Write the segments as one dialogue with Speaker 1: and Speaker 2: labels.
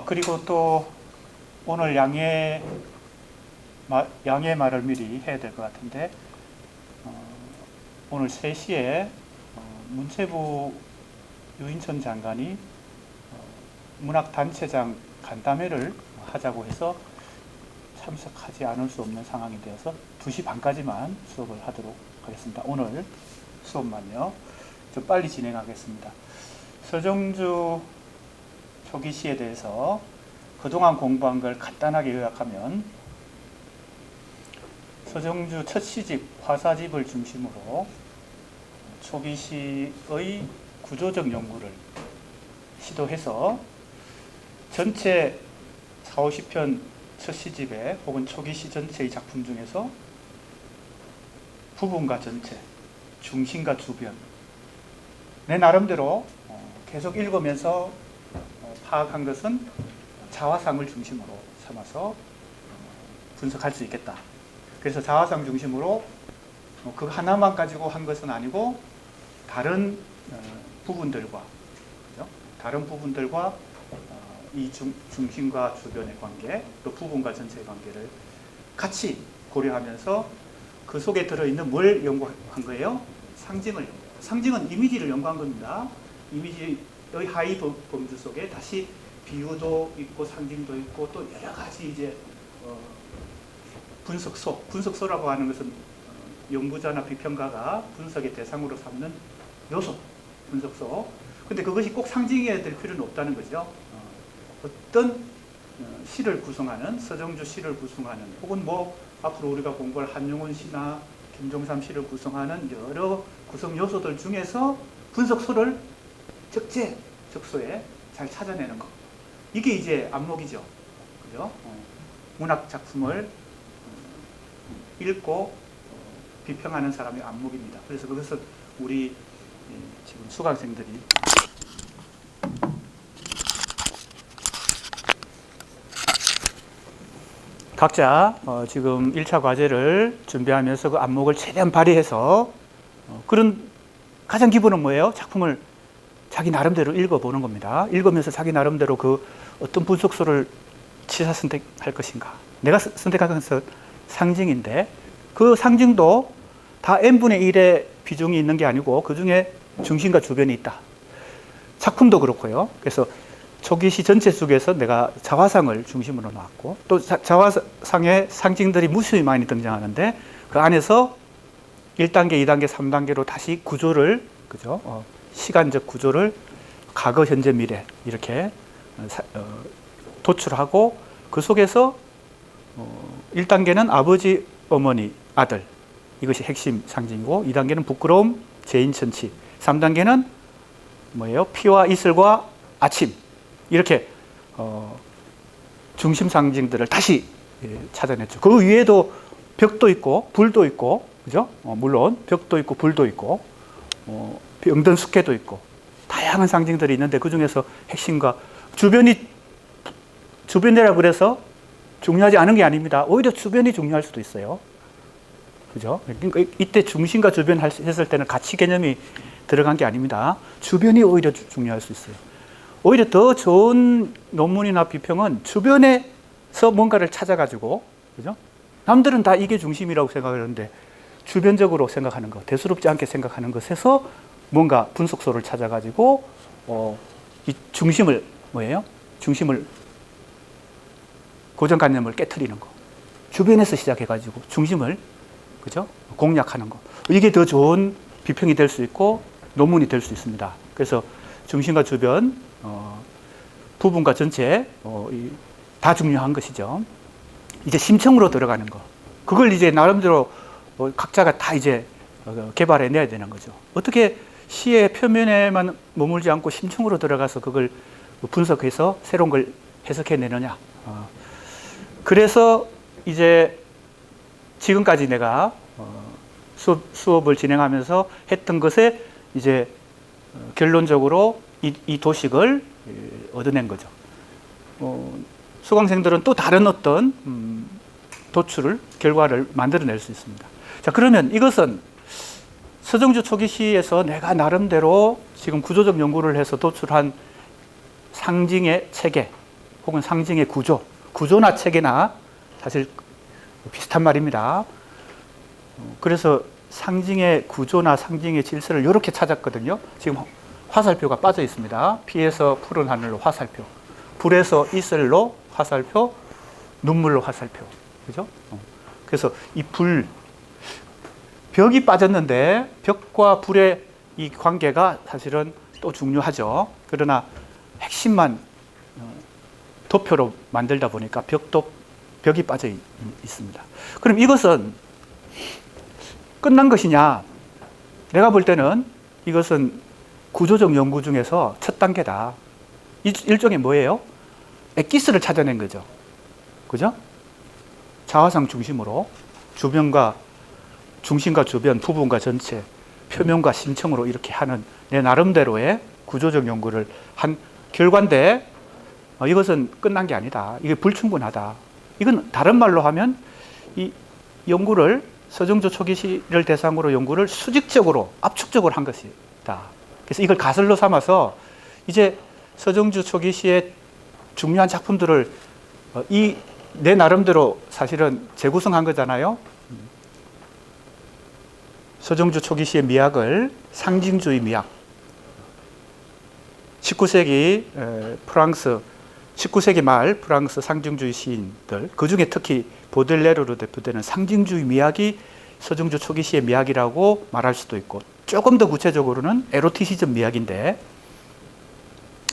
Speaker 1: 그리고 또 오늘 양해 말을 미리 해야 될 것 같은데, 오늘 3시에 문체부 유인천 장관이 문학단체장 간담회를 하자고 해서 참석하지 않을 수 없는 상황이 되어서 2시 반까지만 수업을 하도록 하겠습니다. 오늘 수업만요. 좀 빨리 진행하겠습니다. 서정주 초기시에 대해서 그동안 공부한 걸 간단하게 요약하면, 서정주 첫 시집 화사집을 중심으로 초기시의 구조적 연구를 시도해서 전체 40~50편 첫 시집에 혹은 초기시 전체의 작품 중에서 부분과 전체, 중심과 주변, 내 나름대로 계속 읽으면서 파악한 것은 자화상을 중심으로 삼아서 분석할 수 있겠다. 그래서 자화상 중심으로 그 하나만 가지고 한 것은 아니고 다른 부분들과, 그죠? 다른 부분들과 이 중심과 주변의 관계, 또 부분과 전체의 관계를 같이 고려하면서 그 속에 들어있는 뭘 연구한 거예요? 상징을 연구해요. 상징은 이미지를 연구한 겁니다. 이미지의 하위 범주 속에 다시 비유도 있고 상징도 있고 또 여러 가지 이제 분석소라고 하는 것은 연구자나 비평가가 분석의 대상으로 삼는 요소, 분석소. 근데 그것이 꼭 상징이어야 될 필요는 없다는 거죠. 어떤 시를 구성하는, 서정주 시를 구성하는, 혹은 앞으로 우리가 공부할 한용운 시나 김종삼 시를 구성하는 여러 구성 요소들 중에서 분석소를 적소에 잘 찾아내는 것. 이게 이제 안목이죠. 그죠? 문학 작품을 읽고 비평하는 사람의 안목입니다. 그래서 그것은 우리 지금 수강생들이 각자 지금 1차 과제를 준비하면서 그 안목을 최대한 발휘해서 그런 가장 기본은 뭐예요? 작품을 자기 나름대로 읽어보는 겁니다. 읽으면서 자기 나름대로 그 어떤 분석소를 취사 선택할 것인가. 내가 선택한 것은 상징인데 그 상징도 다 n분의 1의 비중이 있는 게 아니고 그 중에 중심과 주변이 있다. 작품도 그렇고요. 그래서 초기시 전체 속에서 내가 자화상을 중심으로 놨고 또 자화상의 상징들이 무수히 많이 등장하는데 그 안에서 1단계, 2단계, 3단계로 다시 구조를, 그죠? 시간적 구조를 과거, 현재, 미래 이렇게 도출하고 그 속에서 1단계는 아버지, 어머니, 아들 이것이 핵심 상징이고 2단계는 부끄러움, 재인천치 3단계는 뭐예요? 피와 이슬과 아침 이렇게 중심 상징들을 다시 찾아냈죠. 그 위에도 벽도 있고 불도 있고, 그죠? 물론 벽도 있고 불도 있고 병든 숙회도 있고 다양한 상징들이 있는데 그 중에서 핵심과 주변이라고 그래서 중요하지 않은 게 아닙니다. 오히려 주변이 중요할 수도 있어요. 그죠? 그러니까 이때 중심과 주변 했을 때는 가치 개념이 들어간 게 아닙니다. 주변이 오히려 중요할 수 있어요. 오히려 더 좋은 논문이나 비평은 주변에서 뭔가를 찾아가지고, 그죠? 남들은 다 이게 중심이라고 생각하는데 주변적으로 생각하는 것, 대수롭지 않게 생각하는 것에서 뭔가 분석소를 찾아가지고 이 중심을 뭐예요? 중심을 고정관념을 깨트리는 거. 주변에서 시작해가지고 중심을, 그죠? 공략하는 거. 이게 더 좋은 비평이 될 수 있고 논문이 될 수 있습니다. 그래서 중심과 주변, 부분과 전체 다 중요한 것이죠. 이제 심층으로 들어가는 거. 그걸 이제 나름대로 각자가 다 이제 개발해내야 되는 거죠. 어떻게 시의 표면에만 머물지 않고 심층으로 들어가서 그걸 분석해서 새로운 걸 해석해내느냐. 그래서 이제 지금까지 내가 수업을 진행하면서 했던 것에 이제 결론적으로 이 도식을 얻어낸 거죠. 수강생들은 또 다른 어떤 결과를 만들어낼 수 있습니다. 자, 그러면 이것은 서정주 초기시에서 내가 나름대로 지금 구조적 연구를 해서 도출한 상징의 체계 혹은 상징의 구조나 체계나 사실 비슷한 말입니다. 그래서 상징의 구조나 상징의 질서를 이렇게 찾았거든요. 지금 화살표가 빠져 있습니다. 피에서 푸른 하늘로 화살표, 불에서 이슬로 화살표, 눈물로 화살표. 그죠? 그래서 이 벽이 빠졌는데 벽과 불의 이 관계가 사실은 또 중요하죠. 그러나 핵심만 도표로 만들다 보니까 벽이 빠져 있습니다. 그럼 이것은 끝난 것이냐? 내가 볼 때는 이것은 구조적 연구 중에서 첫 단계다. 일종의 뭐예요? 엑기스를 찾아낸 거죠. 그죠? 자화상 중심으로 중심과 주변, 부분과 전체, 표면과 심층으로 이렇게 하는 내 나름대로의 구조적 연구를 한 결과인데 이것은 끝난 게 아니다. 이게 불충분하다. 이건 다른 말로 하면 이 연구를 서정주 초기시를 대상으로 연구를 수직적으로 압축적으로 한 것이다. 그래서 이걸 가설로 삼아서 이제 서정주 초기시의 중요한 작품들을 내 나름대로 사실은 재구성한 거잖아요. 서정주 초기시의 미학을 상징주의 미학, 19세기 말 프랑스 상징주의 시인들, 그 중에 특히 보들레르로 대표되는 상징주의 미학이 서정주 초기시의 미학이라고 말할 수도 있고, 조금 더 구체적으로는 에로티시즘 미학인데,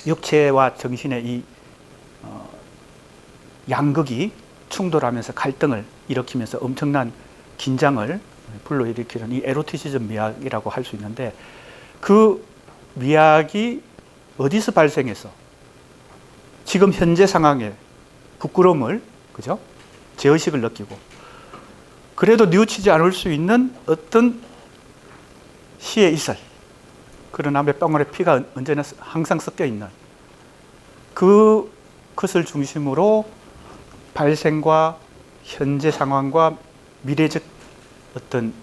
Speaker 1: 육체와 정신의 이 양극이 충돌하면서 갈등을 일으키면서 엄청난 긴장을 불러일으키는 이 에로티시즘 미학이라고 할 수 있는데, 그 미학이 어디서 발생해서 지금 현재 상황에 부끄러움을, 그죠? 죄의식을 느끼고, 그래도 뉘우치지 않을 수 있는 어떤 시의 이슬, 그러나 몇 방울의 피가 언제나 항상 섞여 있는 그것을 중심으로 발생과 현재 상황과 미래적 어떤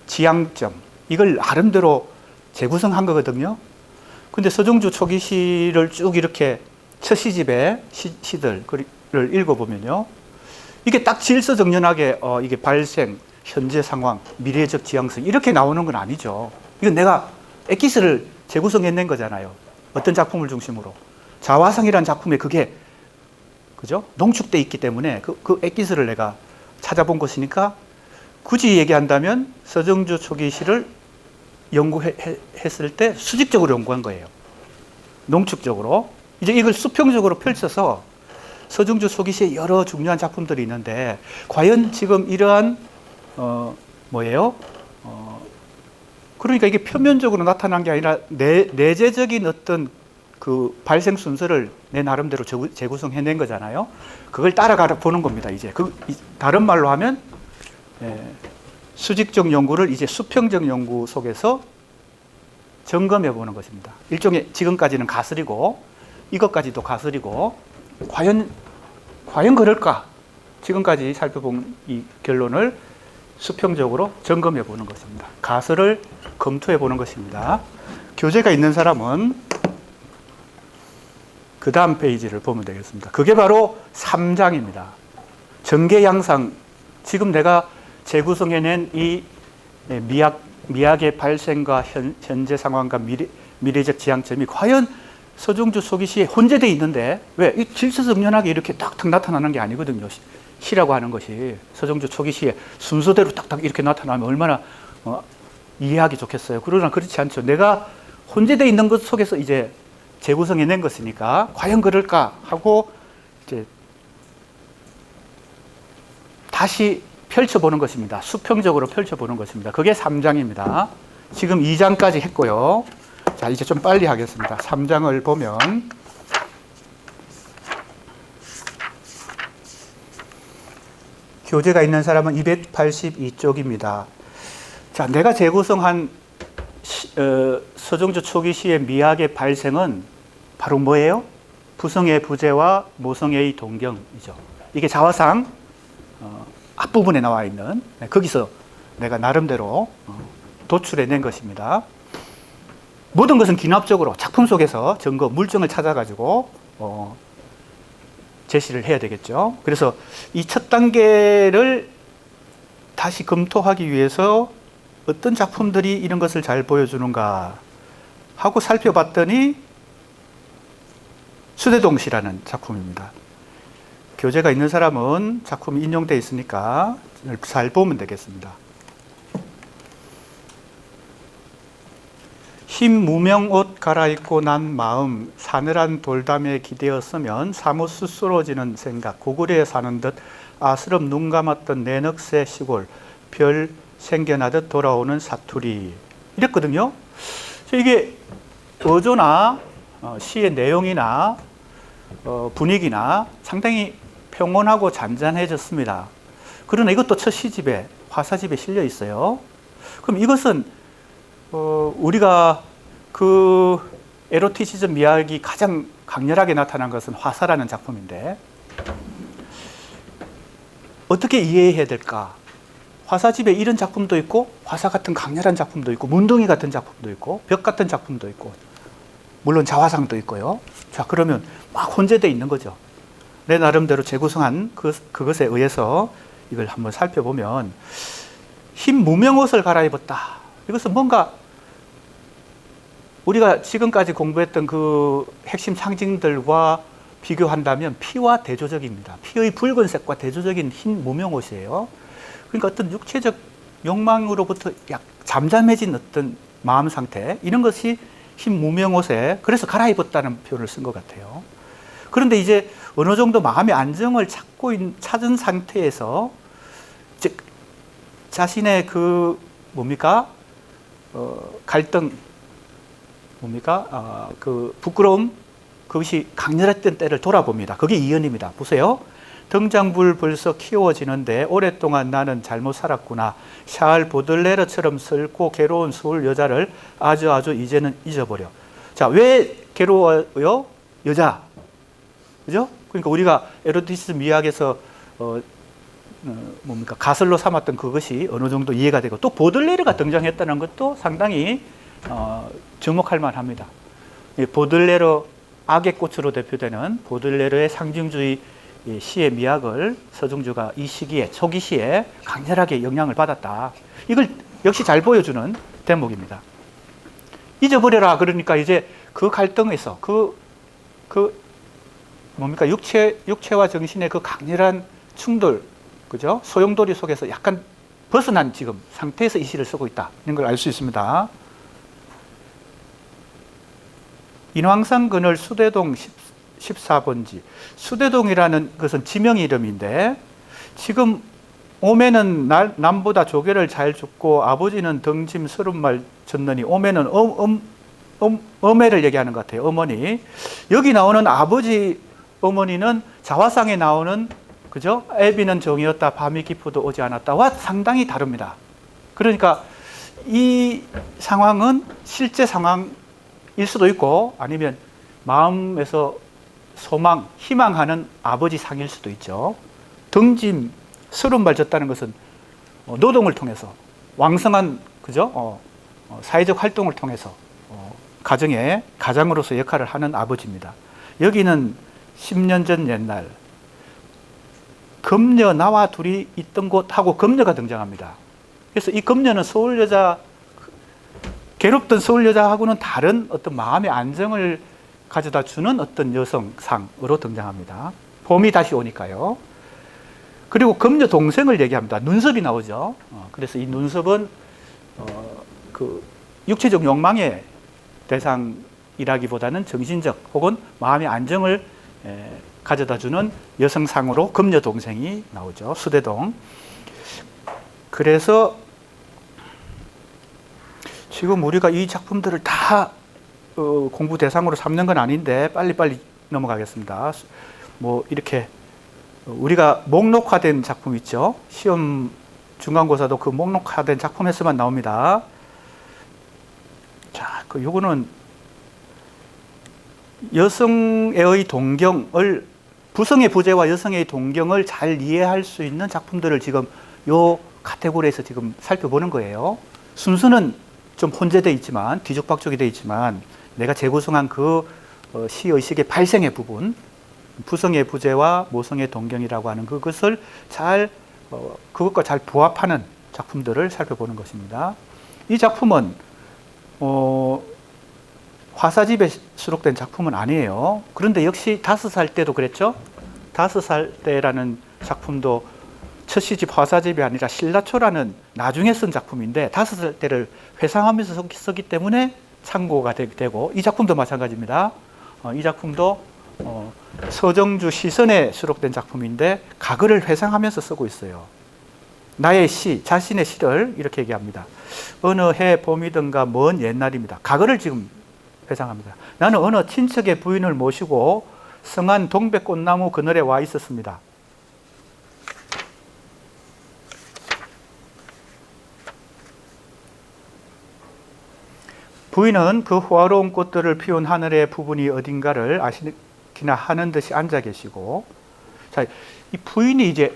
Speaker 1: 지향점, 이걸 나름대로 재구성한 거거든요. 근데 서정주 초기시를 쭉 이렇게 첫 시집의 시들을 읽어보면요, 이게 딱 질서정연하게 이게 발생, 현재 상황, 미래적 지향성 이렇게 나오는 건 아니죠. 이건 내가 엑기스를 재구성해낸 거잖아요. 어떤 작품을 중심으로. 자화상이라는 작품에 그게, 그죠? 농축돼 있기 때문에 그 엑기스를 내가 찾아본 것이니까, 굳이 얘기한다면 서정주 초기시를 연구했을 때 수직적으로 연구한 거예요. 농축적으로. 이제 이걸 수평적으로 펼쳐서 서정주 초기시의 여러 중요한 작품들이 있는데, 과연 지금 이러한 뭐예요? 그러니까 이게 표면적으로 나타난 게 아니라 내재적인 어떤 그 발생 순서를 내 나름대로 재구성해낸 거잖아요. 그걸 따라가 보는 겁니다. 이제 다른 말로 하면 수직적 연구를 이제 수평적 연구 속에서 점검해 보는 것입니다. 일종의 지금까지는 가설이고 이것까지도 가설이고, 과연 그럴까? 지금까지 살펴본 이 결론을 수평적으로 점검해 보는 것입니다. 가설을 검토해 보는 것입니다. 교재가 있는 사람은 그 다음 페이지를 보면 되겠습니다. 그게 바로 3장입니다. 전개양상, 지금 내가 재구성해낸 이 미학의 발생과 현재 상황과 미래적 지향점이 과연 서정주 초기시에 혼재되어 있는데, 왜? 이 질서정연하게 이렇게 딱딱 나타나는 게 아니거든요. 시라고 하는 것이 서정주 초기시에 순서대로 딱딱 이렇게 나타나면 얼마나 이해하기 좋겠어요. 그러나 그렇지 않죠. 내가 혼재되어 있는 것 속에서 이제 재구성해낸 것이니까 과연 그럴까 하고 이제 다시 펼쳐보는 것입니다. 수평적으로 펼쳐보는 것입니다. 그게 3장입니다. 지금 2장까지 했고요. 자, 이제 좀 빨리 하겠습니다. 3장을 보면 교재가 있는 사람은 282쪽입니다. 자, 내가 재구성한 서정주 초기시의 미학의 발생은 바로 뭐예요? 부성의 부재와 모성의 동경이죠. 이게 자화상 앞부분에 나와 있는, 거기서 내가 나름대로 도출해낸 것입니다. 모든 것은 기납적으로 작품 속에서 증거, 물증을 찾아가지고 제시를 해야 되겠죠. 그래서 이 첫 단계를 다시 검토하기 위해서 어떤 작품들이 이런 것을 잘 보여주는가 하고 살펴봤더니 수대동시라는 작품입니다. 교재가 있는 사람은 작품이 인용되어 있으니까 잘 보면 되겠습니다. 흰 무명옷 갈아입고 난 마음 사늘한 돌담에 기대었으면 사뭇 쑥스러워지는 생각 고구려에 사는 듯 아스럽 눈 감았던 내 넋의 시골 별 생겨나듯 돌아오는 사투리 이랬거든요. 이게 어조나 시의 내용이나 분위기나 상당히 평온하고 잔잔해졌습니다. 그러나 이것도 첫 시집에 화사집에 실려 있어요. 그럼 이것은 우리가 그 에로티시즘 미학이 가장 강렬하게 나타난 것은 화사라는 작품인데 어떻게 이해해야 될까? 화사집에 이런 작품도 있고 화사 같은 강렬한 작품도 있고 문둥이 같은 작품도 있고 벽 같은 작품도 있고 물론 자화상도 있고요. 자, 그러면 막 혼재되어 있는 거죠. 내 나름대로 재구성한 그것에 의해서 이걸 한번 살펴보면 흰 무명옷을 갈아입었다. 이것은 뭔가 우리가 지금까지 공부했던 그 핵심 상징들과 비교한다면 피와 대조적입니다. 피의 붉은색과 대조적인 흰 무명옷이에요. 그러니까 어떤 육체적 욕망으로부터 약 잠잠해진 어떤 마음 상태 이런 것이 흰 무명옷에 그래서 갈아입었다는 표현을 쓴 것 같아요. 그런데 이제 어느 정도 마음의 안정을 찾은 상태에서 즉 자신의 그 뭡니까 갈등 뭡니까 그 부끄러움 그것이 강렬했던 때를 돌아봅니다. 그게 이연입니다. 보세요. 등장불 벌써 키워지는데 오랫동안 나는 잘못 살았구나. 샤를 보들레르처럼 슬고 괴로운 서울 여자를 아주 이제는 잊어버려. 자, 왜 괴로워요? 여자. 그죠? 그러니까 우리가 에로티시즘 미학에서 뭡니까 가설로 삼았던 그것이 어느 정도 이해가 되고 또 보들레르가 등장했다는 것도 상당히 주목할 만합니다. 보들레르 악의 꽃으로 대표되는 보들레르의 상징주의 시의 미학을 서중주가 이 시기에 초기 시에 강렬하게 영향을 받았다. 이걸 역시 잘 보여주는 대목입니다. 잊어버려라 그러니까 이제 그 갈등에서 그 뭡니까 육체와 정신의 그 강렬한 충돌 그죠? 소용돌이 속에서 약간 벗어난 지금 상태에서 이 시를 쓰고 있다. 이런 걸 알 수 있습니다. 인왕산 그늘 수대동 14번지. 수대동이라는 것은 지명 이름인데 지금 오매는 남보다 조개를 잘 줍고 아버지는 등짐 서른말 졌느니 오매는 어매를 얘기하는 것 같아요. 어머니. 여기 나오는 아버지 어머니는 자화상에 나오는 그죠? 애비는 정이었다 밤이 깊어도 오지 않았다와 상당히 다릅니다. 그러니까 이 상황은 실제 상황일 수도 있고 아니면 마음에서 소망, 희망하는 아버지 상일 수도 있죠. 등짐, 서른발 졌다는 것은 노동을 통해서 왕성한 그죠? 사회적 활동을 통해서 가장으로서 역할을 하는 아버지입니다. 여기는 10년 전 옛날 금녀 나와 둘이 있던 곳하고 금녀가 등장합니다. 그래서 이 금녀는 서울 여자 괴롭던 서울 여자하고는 다른 어떤 마음의 안정을 가져다 주는 어떤 여성상으로 등장합니다. 봄이 다시 오니까요. 그리고 금녀 동생을 얘기합니다. 눈썹이 나오죠. 그래서 이 눈썹은 그 육체적 욕망의 대상이라기보다는 정신적 혹은 마음의 안정을 가져다 주는 여성상으로 금녀 동생이 나오죠. 수대동. 그래서 지금 우리가 이 작품들을 다 공부 대상으로 삼는 건 아닌데 빨리빨리 넘어가겠습니다. 뭐 이렇게 우리가 목록화된 작품 있죠. 시험 중간고사도 그 목록화된 작품에서만 나옵니다. 자, 요거는 여성의 동경을 부성의 부재와 여성의 동경을 잘 이해할 수 있는 작품들을 지금 요 카테고리에서 지금 살펴보는 거예요. 순서는 좀 혼재되어 있지만 뒤죽박죽이 되어 있지만 내가 재구성한 그 시의식의 발생의 부분, 부성의 부재와 모성의 동경이라고 하는 그것을 잘 그것과 잘 부합하는 작품들을 살펴보는 것입니다. 이 작품은 화사집에 수록된 작품은 아니에요. 그런데 역시 5살 때도 그랬죠. 5살 때라는 작품도 첫 시집 화사집이 아니라 신라초라는 나중에 쓴 작품인데 5살 때를 회상하면서 썼기 때문에 참고가 되고, 이 작품도 마찬가지입니다. 이 작품도 서정주 시선에 수록된 작품인데 가글을 회상하면서 쓰고 있어요. 나의 시, 자신의 시를 이렇게 얘기합니다. 어느 해 봄이든가 먼 옛날입니다. 가글을 지금 회상합니다. 나는 어느 친척의 부인을 모시고 성안 동백꽃나무 그늘에 와 있었습니다. 부인은 그 호화로운 꽃들을 피운 하늘의 부분이 어딘가를 아시기나 하는 듯이 앉아 계시고, 자, 이 부인이 이제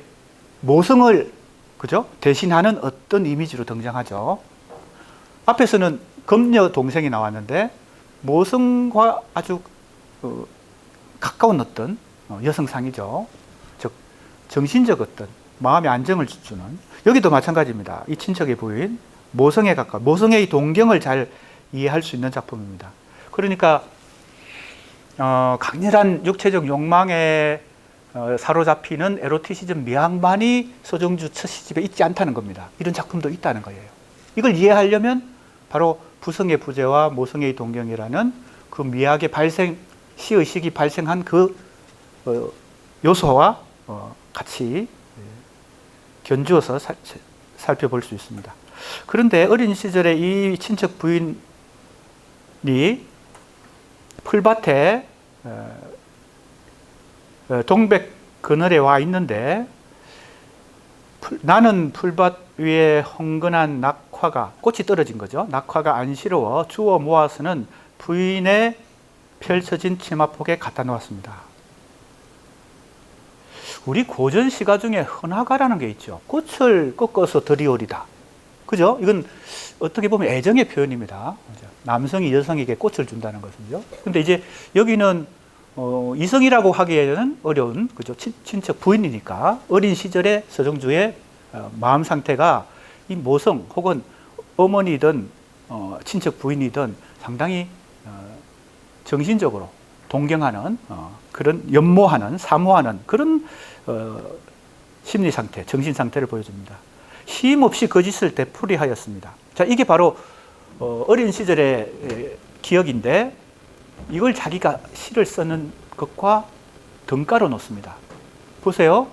Speaker 1: 모성을 그죠? 대신하는 어떤 이미지로 등장하죠. 앞에서는 금녀 동생이 나왔는데 모성과 아주 가까운 어떤 여성상이죠. 즉 정신적 어떤 마음의 안정을 주는, 여기도 마찬가지입니다. 이 친척의 부인 모성에 가까운, 모성의 동경을 잘 이해할 수 있는 작품입니다. 그러니까 강렬한 육체적 욕망에 사로잡히는 에로티시즘 미학만이 서정주 첫 시집에 있지 않다는 겁니다. 이런 작품도 있다는 거예요. 이걸 이해하려면 바로 부성의 부재와 모성의 동경이라는 그 미학의 발생, 시의식이 발생한 그 요소와 같이 견주어서 살펴볼 수 있습니다. 그런데 어린 시절에 이 친척 부인이 풀밭에 동백 그늘에 와 있는데, 나는 풀밭 위에 흥건한 낙화가, 꽃이 떨어진 거죠. 낙화가 안쓰러워 주워 모아서는 부인의 펼쳐진 치마폭에 갖다 놓았습니다. 우리 고전 시가 중에 헌화가라는 게 있죠. 꽃을 꺾어서 들이오리다. 그죠? 이건 어떻게 보면 애정의 표현입니다. 남성이 여성에게 꽃을 준다는 것은요. 근데 이제 여기는 이성이라고 하기에는 어려운, 그죠? 친척 부인이니까 어린 시절에 서정주의 마음 상태가 이 모성 혹은 어머니든 친척 부인이든 상당히 정신적으로 동경하는 그런 연모하는, 사모하는 그런 심리 상태, 정신 상태를 보여줍니다. 쉼없이 거짓을 되풀이하였습니다. 자, 이게 바로 어린 시절의 기억인데, 이걸 자기가 시를 쓰는 것과 등가로 놓습니다. 보세요.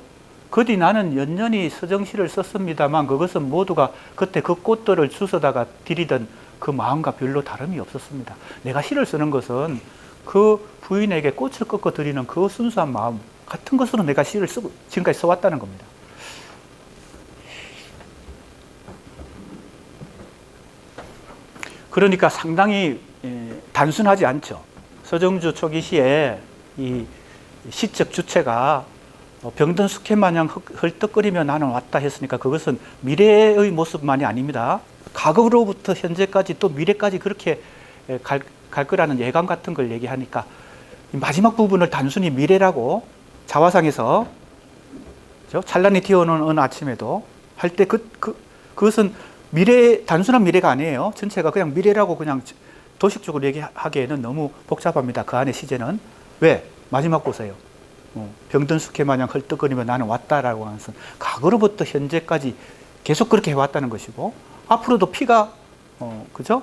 Speaker 1: 그뒤 나는 연년히 서정시를 썼습니다만 그것은 모두가 그때 그 꽃들을 주워다가 들이던 그 마음과 별로 다름이 없었습니다. 내가 시를 쓰는 것은 그 부인에게 꽃을 꺾어 드리는 그 순수한 마음 같은 것으로 내가 시를 지금까지 써왔다는 겁니다. 그러니까 상당히 단순하지 않죠. 서정주 초기 시에 이 시적 주체가 병든 수케 마냥 헐떡거리며 나는 왔다 했으니까 그것은 미래의 모습만이 아닙니다. 과거로부터 현재까지 또 미래까지 그렇게 갈 거라는 예감 같은 걸 얘기하니까 마지막 부분을 단순히 미래라고 자화상에서 찬란히 튀어오는 어느 아침에도 할 때 그것은 단순한 미래가 아니에요. 전체가 그냥 미래라고 그냥 도식적으로 얘기하기에는 너무 복잡합니다. 그 안에 시제는. 왜? 마지막 보세요. 병든 수케 마냥 헐떡거리며 나는 왔다라고 하는 것은 과거로부터 현재까지 계속 그렇게 해왔다는 것이고, 앞으로도 피가 그죠?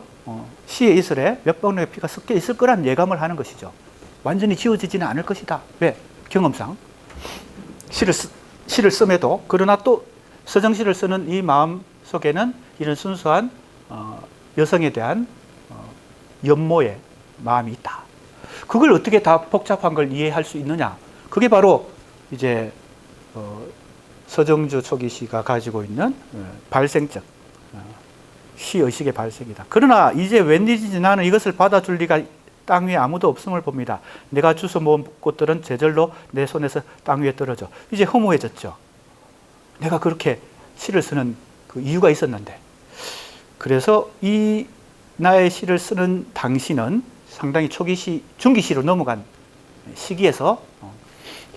Speaker 1: 시의 이슬에 몇 방울의 피가 섞여 있을 거란 예감을 하는 것이죠. 완전히 지워지지는 않을 것이다. 왜? 경험상 시를 씀에도. 그러나 또 서정시를 쓰는 이 마음 속에는 이런 순수한 여성에 대한 연모의 마음이 있다. 그걸 어떻게 다 복잡한 걸 이해할 수 있느냐? 그게 바로 이제 서정주 초기 시가 가지고 있는 발생적 시의식의 발생이다. 그러나 이제 웬일인지 나는 이것을 받아줄 리가 땅 위에 아무도 없음을 봅니다. 내가 주워 모은 꽃들은 제절로 내 손에서 땅 위에 떨어져. 이제 허무해졌죠. 내가 그렇게 시를 쓰는 그 이유가 있었는데. 그래서 이 나의 시를 쓰는 당시는 상당히 초기시, 중기시로 넘어간 시기에서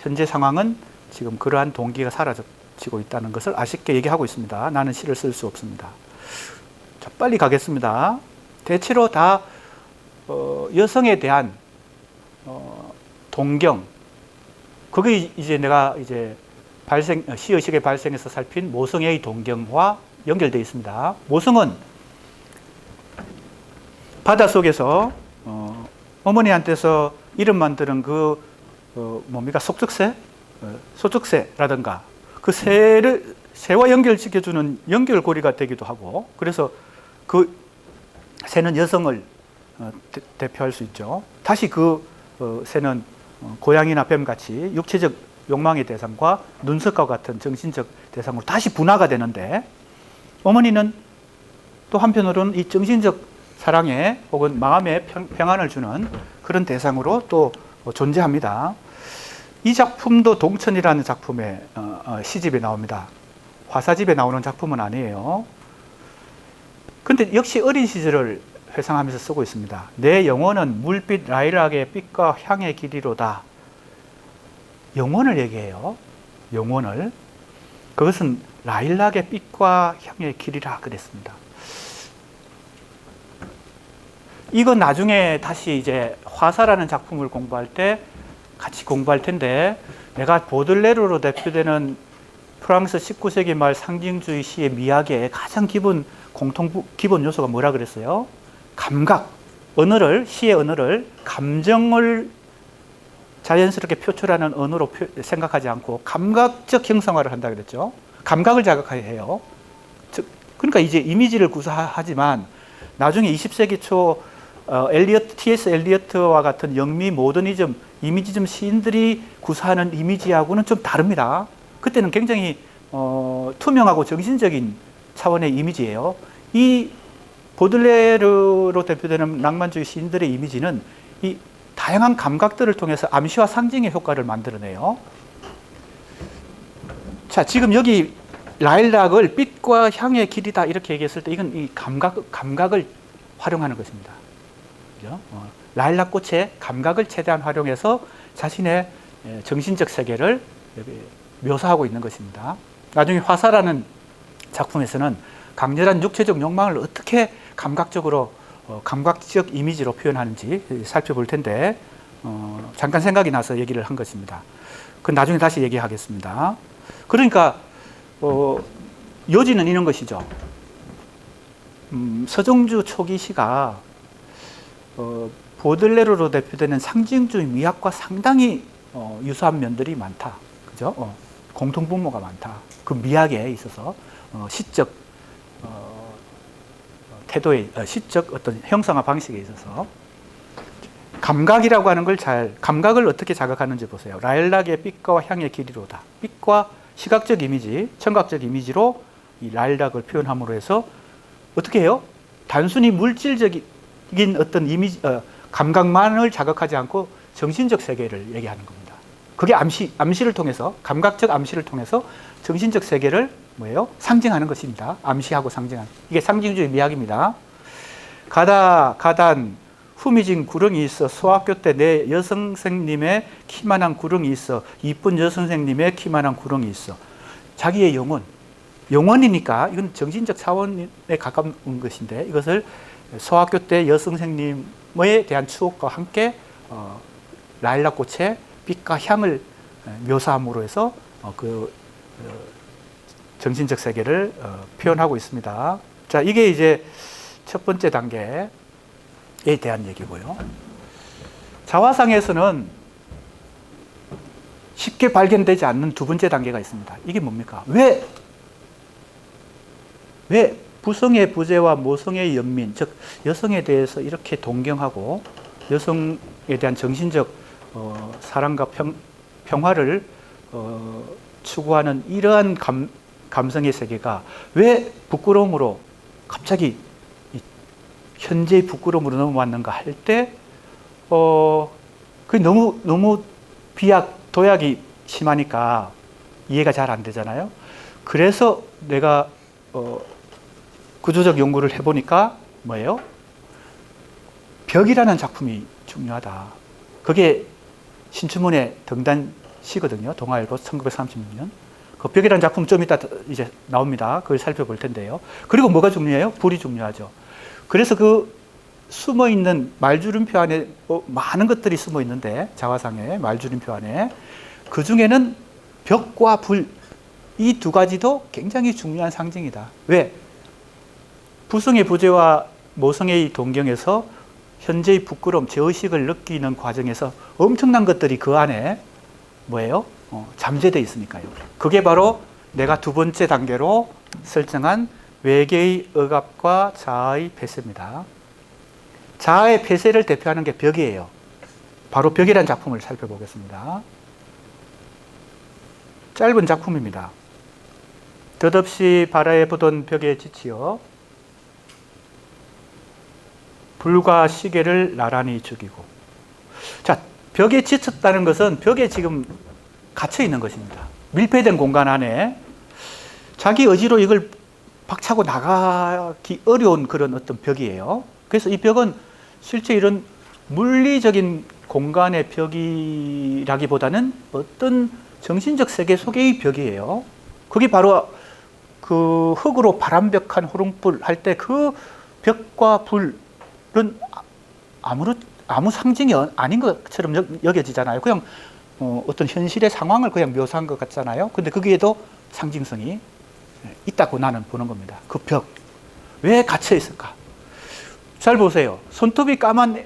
Speaker 1: 현재 상황은 지금 그러한 동기가 사라지고 있다는 것을 아쉽게 얘기하고 있습니다. 나는 시를 쓸 수 없습니다. 자, 빨리 가겠습니다. 대체로 다 여성에 대한 동경, 그게 이제 내가 이제 시의식의 발생에서 살핀 모성애의 동경과 연결되어 있습니다. 모성은 바닷속에서 어머니한테서 이름만 들은 그 뭡니까 소쩍새? 소쩍새라든가 그 새와 연결시켜주는 연결고리가 되기도 하고, 그래서 그 새는 여성을 대표할 수 있죠. 다시 그 새는 고양이나 뱀같이 육체적 욕망의 대상과 눈석과 같은 정신적 대상으로 다시 분화가 되는데, 어머니는 또 한편으로는 이 정신적 사랑에 혹은 마음의 평안을 주는 그런 대상으로 또 존재합니다. 이 작품도 동천이라는 작품의 시집에 나옵니다. 화사집에 나오는 작품은 아니에요. 근데 역시 어린 시절을 회상하면서 쓰고 있습니다. 내 영혼은 물빛 라일락의 빛과 향의 길이로다. 영혼을 얘기해요. 영혼을. 그것은 라일락의 빛과 향의 길이라 그랬습니다. 이건 나중에 다시 이제 화사라는 작품을 공부할 때 같이 공부할 텐데, 내가 보들레르로 대표되는 프랑스 19세기 말 상징주의 시의 미학의 가장 기본 요소가 뭐라 그랬어요? 감각. 시의 언어를 감정을 자연스럽게 표출하는 언어로 생각하지 않고 감각적 형상화를 한다 그랬죠. 감각을 자극해요. 그러니까 이제 이미지를 구사하지만 나중에 20세기 초 T.S. 엘리어트와 같은 영미 모더니즘, 이미지즘 시인들이 구사하는 이미지하고는 좀 다릅니다. 그때는 굉장히 투명하고 정신적인 차원의 이미지예요. 이 보들레르로 대표되는 낭만주의 시인들의 이미지는 이 다양한 감각들을 통해서 암시와 상징의 효과를 만들어내요. 자, 지금 여기 라일락을 빛과 향의 길이다 이렇게 얘기했을 때 이건 이 감각을 활용하는 것입니다. 그죠? 라일락 꽃의 감각을 최대한 활용해서 자신의 정신적 세계를 묘사하고 있는 것입니다. 나중에 화사라는 작품에서는 강렬한 육체적 욕망을 어떻게 감각적으로 감각적 이미지로 표현하는지 살펴볼 텐데 잠깐 생각이 나서 얘기를 한 것입니다. 그건 나중에 다시 얘기하겠습니다. 그러니까 요지는 이런 것이죠. 서정주 초기 시가 보들레르로 대표되는 상징주의 미학과 상당히 유사한 면들이 많다. 그죠? 공통분모가 많다. 그 미학에 있어서 시적 태도의 시적 어떤 형상화 방식에 있어서 감각이라고 하는 걸 감각을 어떻게 자극하는지 보세요. 라일락의 빛과 향의 길이로다. 빛과 시각적 이미지, 청각적 이미지로 이 라일락을 표현함으로 해서 어떻게 해요? 단순히 물질적인 어떤 이미지, 감각만을 자극하지 않고 정신적 세계를 얘기하는 겁니다. 그게 암시를 통해서, 감각적 암시를 통해서 정신적 세계를 뭐예요? 상징하는 것입니다. 암시하고 상징하는. 이게 상징주의 미학입니다. 가단 후미진 구렁이 있어. 소학교 때 내 여선생님의 키만한 구렁이 있어. 이쁜 여선생님의 키만한 구렁이 있어. 자기의 영혼이니까 이건 정신적 차원에 가까운 것인데, 이것을 소학교 때 여선생님에 대한 추억과 함께 라일락 꽃의 빛과 향을 묘사함으로 해서 정신적 세계를 표현하고 있습니다. 자, 이게 이제 첫 번째 단계에 대한 얘기고요. 자화상에서는 쉽게 발견되지 않는 두 번째 단계가 있습니다. 이게 뭡니까? 왜 부성의 부재와 모성의 연민, 즉 여성에 대해서 이렇게 동경하고 여성에 대한 정신적 사랑과 평화를 추구하는 이러한 감성의 세계가 왜 부끄러움으로 갑자기 현재의 부끄러움으로 넘어왔는가 할 때 그게 너무 도약이 심하니까 이해가 잘 안 되잖아요. 그래서 내가 구조적 연구를 해보니까 뭐예요? 벽이라는 작품이 중요하다. 그게 신춘문예 등단시거든요. 동아일보 1936년. 그 벽이라는 작품 좀 이따 이제 나옵니다. 그걸 살펴볼 텐데요. 그리고 뭐가 중요해요? 불이 중요하죠. 그래서 그 숨어 있는 말주름표 안에 많은 것들이 숨어 있는데, 자화상에 말주름표 안에 그 중에는 벽과 불, 이 두 가지도 굉장히 중요한 상징이다. 왜? 부성의 부재와 모성의 동경에서 현재의 부끄러움, 죄의식을 느끼는 과정에서 엄청난 것들이 그 안에 뭐예요? 잠재되어 있으니까요. 그게 바로 내가 두 번째 단계로 설정한 외계의 억압과 자아의 폐쇄입니다. 자아의 폐쇄를 대표하는 게 벽이에요. 바로 벽이라는 작품을 살펴보겠습니다. 짧은 작품입니다. 덧없이 바라보던 벽에 지치어 불과 시계를 나란히 죽이고. 자, 벽에 지쳤다는 것은 벽에 지금 갇혀 있는 것입니다. 밀폐된 공간 안에 자기 의지로 이걸 박차고 나가기 어려운 그런 어떤 벽이에요. 그래서 이 벽은 실제 이런 물리적인 공간의 벽이라기보다는 어떤 정신적 세계 속의 벽이에요. 그게 바로 그 흙으로 바람벽한 호롱불 할 때 그 벽과 불은 아무 상징이 아닌 것처럼 여겨지잖아요. 그냥 어떤 현실의 상황을 그냥 묘사한 것 같잖아요. 근데 거기에도 상징성이 있다고 나는 보는 겁니다. 그 벽. 왜 갇혀 있을까? 잘 보세요. 손톱이 까만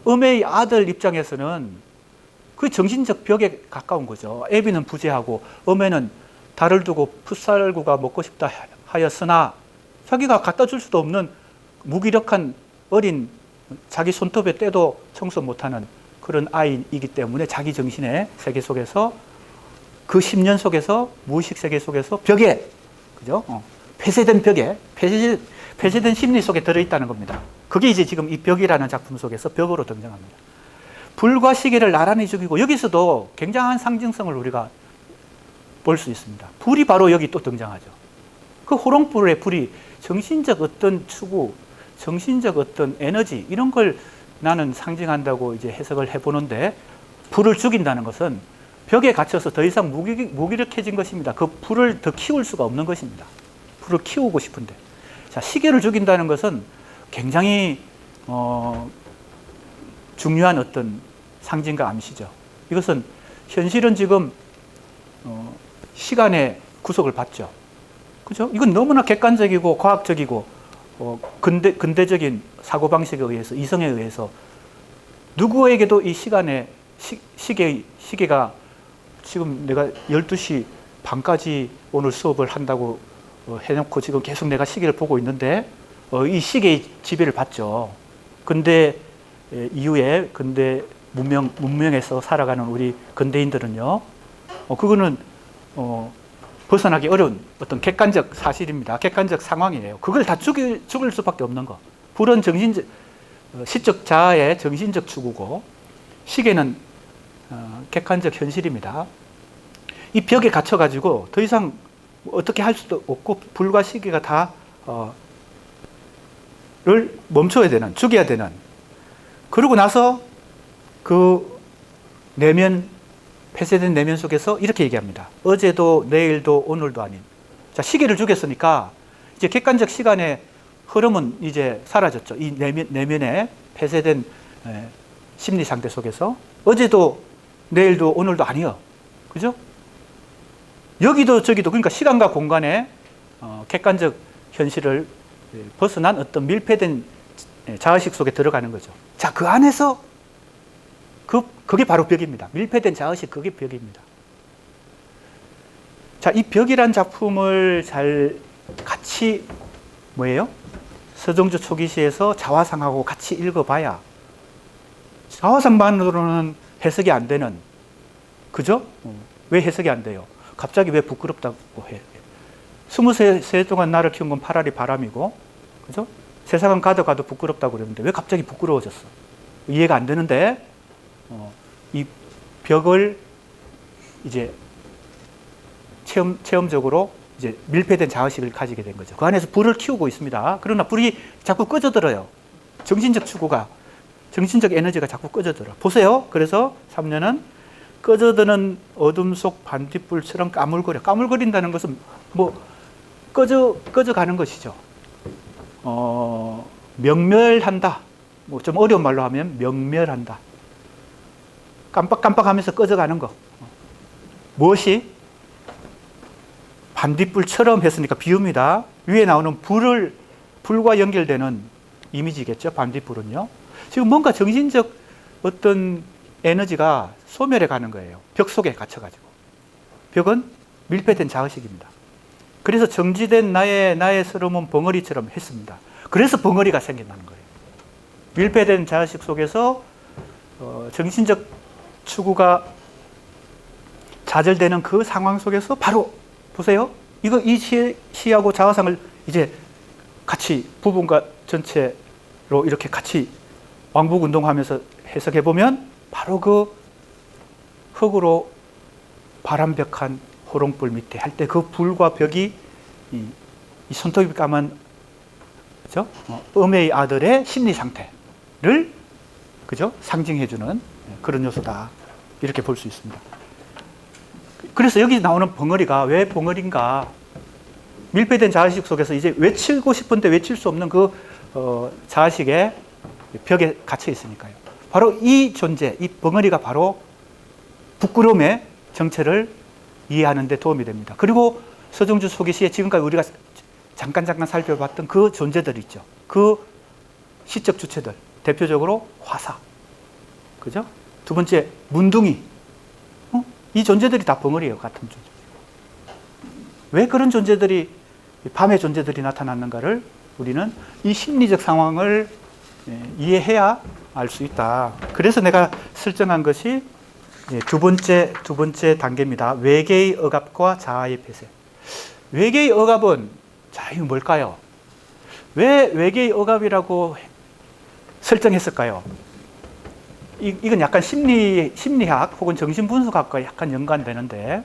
Speaker 1: 음의 아들 입장에서는 그 정신적 벽에 가까운 거죠. 애비는 부재하고 음에는 달을 두고 풋살구가 먹고 싶다 하였으나 자기가 갖다 줄 수도 없는 무기력한 어린, 자기 손톱에 때도 청소 못하는 그런 아이이기 때문에 자기 정신의 세계 속에서, 그 10년 속에서, 무의식 세계 속에서 벽에, 그죠? 폐쇄된 벽에, 폐쇄된 심리 속에 들어있다는 겁니다. 그게 이제 지금 이 벽이라는 작품 속에서 벽으로 등장합니다. 불과 시계를 나란히 죽이고, 여기서도 굉장한 상징성을 우리가 볼 수 있습니다. 불이 바로 여기 또 등장하죠. 그 호롱불의 불이 정신적 어떤 추구, 정신적 어떤 에너지, 이런 걸 나는 상징한다고 이제 해석을 해보는데, 불을 죽인다는 것은 벽에 갇혀서 더 이상 무기력해진 것입니다. 그 불을 더 키울 수가 없는 것입니다. 불을 키우고 싶은데. 자, 시계를 죽인다는 것은 굉장히 중요한 어떤 상징과 암시죠. 이것은 현실은 지금 시간의 구속을 받죠. 그죠? 이건 너무나 객관적이고 과학적이고 근대적인 사고방식에 의해서, 이성에 의해서 누구에게도 이 시간의 시계가 지금 내가 12시 반까지 오늘 수업을 한다고 해놓고 지금 계속 내가 시계를 보고 있는데 이 시계의 지배를 받죠. 근대 이후에 근대 문명에서 살아가는 우리 근대인들은요, 그거는 벗어나기 어려운 어떤 객관적 사실입니다. 객관적 상황이에요. 그걸 다 죽일 수밖에 없는 거. 불은 시적 자아의 정신적 추구고, 시계는 객관적 현실입니다. 이 벽에 갇혀가지고 더 이상 어떻게 할 수도 없고, 불과 시계가 다 를 멈춰야 되는, 죽여야 되는. 그러고 나서 그 내면, 폐쇄된 내면 속에서 이렇게 얘기합니다. 어제도 내일도 오늘도 아닌. 자, 시계를 죽였으니까 이제 객관적 시간의 흐름은 이제 사라졌죠. 이 내면의 폐쇄된 심리 상태 속에서 어제도 내일도 오늘도 아니요. 그죠? 여기도 저기도, 그러니까 시간과 공간의 객관적 현실을 벗어난 어떤 밀폐된 자의식 속에 들어가는 거죠. 자, 그 안에서 그게 바로 벽입니다. 밀폐된 자의식, 그게 벽입니다. 자, 이 벽이란 작품을 잘 같이 뭐예요? 서정주 초기시에서 자화상하고 같이 읽어봐야, 자화상만으로는 해석이 안 되는, 그죠? 왜 해석이 안 돼요? 갑자기 왜 부끄럽다고 해? 23세 동안 나를 키운 건 파라리 바람이고, 그죠? 세상은 가도 부끄럽다고 그러는데 왜 갑자기 부끄러워졌어? 이해가 안 되는데, 이 벽을 이제 체험적으로 이제 밀폐된 자의식을 가지게 된 거죠. 그 안에서 불을 키우고 있습니다. 그러나 불이 자꾸 꺼져들어요. 정신적 추구가, 정신적 에너지가 자꾸 꺼져들어. 보세요. 그래서 3년은 꺼져드는 어둠 속 반딧불처럼 까물거려. 까물거린다는 것은 뭐 꺼져가는 것이죠. 명멸한다. 뭐 좀 어려운 말로 하면 명멸한다. 깜빡깜빡하면서 꺼져가는 거. 무엇이? 반딧불처럼 했으니까 비유입니다. 위에 나오는 불과 연결되는 이미지겠죠. 반딧불은요. 지금 뭔가 정신적 어떤 에너지가 소멸해 가는 거예요. 벽 속에 갇혀가지고. 벽은 밀폐된 자의식입니다. 그래서 정지된 나의 서러움은 벙어리처럼 했습니다. 그래서 벙어리가 생긴다는 거예요. 밀폐된 자의식 속에서 정신적 추구가 좌절되는 그 상황 속에서 바로 보세요. 이 시하고 자화상을 이제 같이 부분과 전체로 이렇게 같이 왕복 운동하면서 해석해 보면 바로 그 흙으로 바람벽한 호롱불 밑에 할 때 그 불과 벽이 이 손톱이 까만 그죠? 음의 아들의 심리 상태를 그죠? 상징해주는 그런 요소다. 이렇게 볼 수 있습니다. 그래서 여기 나오는 벙어리가 왜 벙어리인가? 밀폐된 자의식 속에서 이제 외치고 싶은데 외칠 수 없는 그 자의식의 벽에 갇혀 있으니까요. 바로 이 존재, 이 벙어리가 바로 부끄러움의 정체를 이해하는 데 도움이 됩니다. 그리고 서정주 소개시에 지금까지 우리가 잠깐 살펴봤던 그 존재들 있죠. 그 시적 주체들. 대표적으로 화사. 그죠? 두 번째, 문둥이. 이 존재들이 다 벙어리예요. 같은 존재. 왜 그런 존재들이, 밤의 존재들이 나타났는가를 우리는 이 심리적 상황을 이해해야 알 수 있다. 그래서 내가 설정한 것이 두 번째 단계입니다. 외계의 억압과 자아의 폐쇄. 외계의 억압은, 자, 이거 뭘까요? 왜 외계의 억압이라고 설정했을까요? 이건 약간 심리학 혹은 정신분석학과 약간 연관되는데,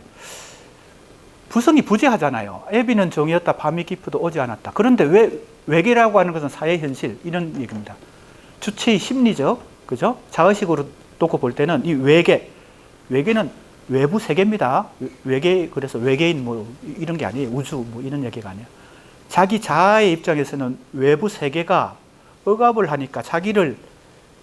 Speaker 1: 부성이 부재하잖아요. 애비는 종이었다, 밤이 깊어도 오지 않았다. 그런데 왜 외계라고 하는 것은 사회 현실, 이런 얘기입니다. 주체의 심리적, 그죠? 자의식으로 놓고 볼 때는 이 외계는 외부 세계입니다. 그래서 외계인 뭐 이런 게 아니에요. 우주 뭐 이런 얘기가 아니에요. 자기 자아의 입장에서는 외부 세계가 억압을 하니까 자기를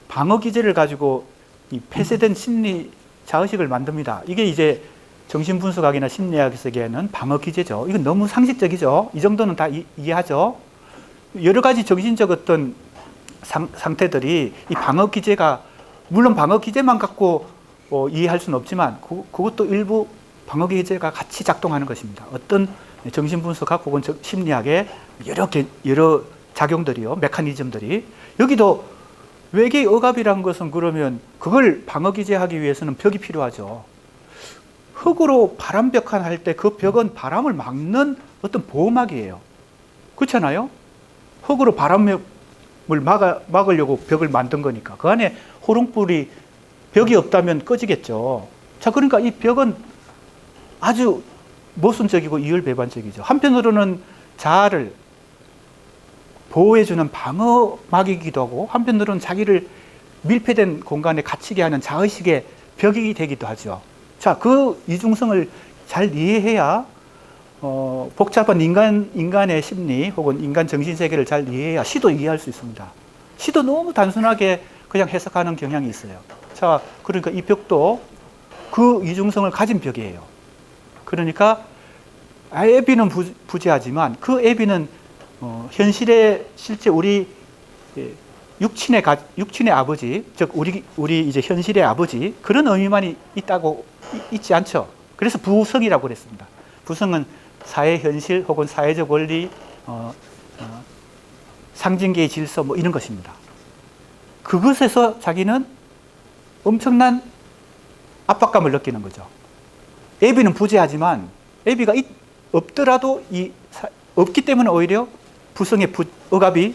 Speaker 1: 방어 기제를 가지고 이 폐쇄된 심리 자의식을 만듭니다. 이게 이제 정신분석학이나 심리학 세계에는 방어 기제죠. 이건 너무 상식적이죠. 이 정도는 다 이해하죠. 여러 가지 정신적 어떤 상태들이 이 방어 기제가, 물론 방어 기제만 갖고 이해할 수는 없지만 그것도 일부 방어 기제가 같이 작동하는 것입니다. 어떤 정신분석학 혹은 심리학의 여러 작용들이요, 메커니즘들이. 여기도 외계의 억압이라는 것은 그러면 그걸 방어 기제하기 위해서는 벽이 필요하죠. 흙으로 바람벽한 할 때 그 벽은 바람을 막는 어떤 보호막이에요. 그렇잖아요? 흙으로 바람을 막으려고 벽을 만든 거니까. 그 안에 호롱불이, 벽이 없다면 꺼지겠죠. 자, 그러니까 이 벽은 아주 모순적이고 이율배반적이죠. 한편으로는 자아를 보호해주는 방어막이기도 하고, 한편으로는 자기를 밀폐된 공간에 갇히게 하는 자의식의 벽이 되기도 하죠. 자, 그 이중성을 잘 이해해야 복잡한 인간의 심리 혹은 인간 정신세계를 잘 이해해야 시도 이해할 수 있습니다. 시도 너무 단순하게 그냥 해석하는 경향이 있어요. 자, 그러니까 이 벽도 그 이중성을 가진 벽이에요. 그러니까 애비는 부재하지만 그 애비는 현실에 실제 우리 육친의 아버지, 즉 우리 이제 현실의 아버지, 그런 의미만 있지 않죠. 그래서 부성이라고 그랬습니다. 부성은 사회 현실 혹은 사회적 원리, 상징계의 질서 뭐 이런 것입니다. 그것에서 자기는 엄청난 압박감을 느끼는 거죠. 애비는 부재하지만 애비가 없더라도 없기 때문에 오히려 부성의 억압이,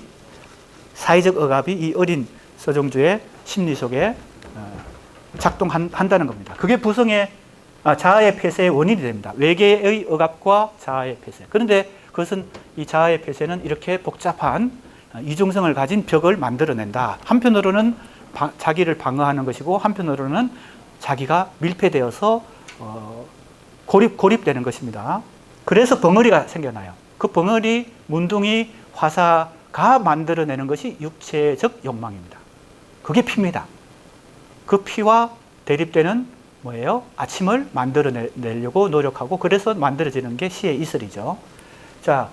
Speaker 1: 사회적 억압이 이 어린 서정주의 심리 속에 작동한다는 겁니다. 그게 자아의 폐쇄의 원인이 됩니다. 외계의 억압과 자아의 폐쇄. 그런데 그것은 이 자아의 폐쇄는 이렇게 복잡한 이중성을 가진 벽을 만들어낸다. 한편으로는 자기를 방어하는 것이고 한편으로는 자기가 밀폐되어서 고립되는 것입니다. 그래서 벙어리가 생겨나요. 그 벙어리, 문둥이, 화사가 만들어내는 것이 육체적 욕망입니다. 그게 피입니다. 그 피와 대립되는 뭐예요? 아침을 만들어내려고 노력하고 그래서 만들어지는 게 시의 이슬이죠. 자,